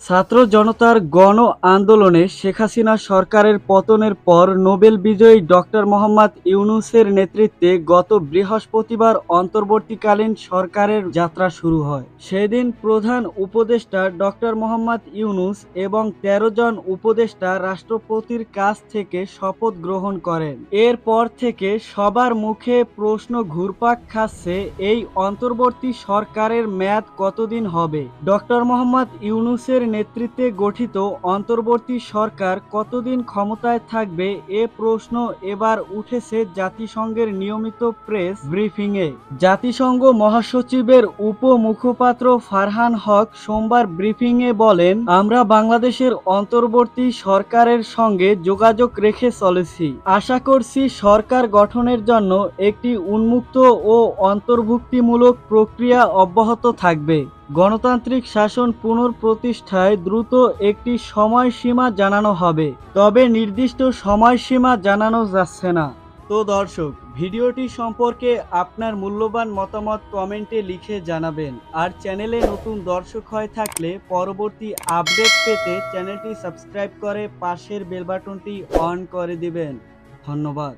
ছাত্র জনতার গণ আন্দোলনে শেখ হাসিনা সরকারের পতনের পর নোবেল বিজয়ী ডক্টর মোহাম্মদ ইউনূসের নেতৃত্বে গত বৃহস্পতিবার অন্তর্বর্তীকালীন সরকারের যাত্রা শুরু হয়। সেদিন প্রধান উপদেষ্টা ডক্টর মোহাম্মদ ইউনূস এবং ১৩ জন উপদেষ্টা রাষ্ট্রপতির কাছ থেকে শপথ গ্রহণ করেন। এরপর থেকে সবার মুখে প্রশ্ন ঘুরপাক খাচ্ছে, এই অন্তর্বর্তী সরকারের মেয়াদ কতদিন হবে? ডক্টর মোহাম্মদ ইউনূসের নেতৃত্বে গঠিত অন্তর্বর্তী সরকার কতদিন ক্ষমতায় থাকবে, এ প্রশ্ন এবার উঠেছে জাতিসংঘের নিয়মিত প্রেস ব্রিফিংয়ে। জাতিসংঘ মহাসচিবের উপমুখপাত্র ফারহান হক সোমবার ব্রিফিংয়ে বলেন, আমরা বাংলাদেশের অন্তর্বর্তী সরকারের সঙ্গে যোগাযোগ রেখে চলেছি। আশা করছি সরকার গঠনের জন্য একটি উন্মুক্ত ও অন্তর্ভুক্তিমূলক প্রক্রিয়া অব্যাহত থাকবে। গণতান্ত্রিক শাসন পুনঃপ্রতিষ্ঠায় দ্রুত একটি সময়সীমা জানানো হবে, তবে নির্দিষ্ট সময়সীমা জানানো যাচ্ছে না। তো দর্শক, ভিডিওটি সম্পর্কে আপনার মূল্যবান মতামত কমেন্টে লিখে জানাবেন। আর চ্যানেলে নতুন দর্শক হয়ে থাকলে পরবর্তী আপডেট পেতে চ্যানেলটি সাবস্ক্রাইব করে পাশের বেল বাটনটি অন করে দিবেন। ধন্যবাদ।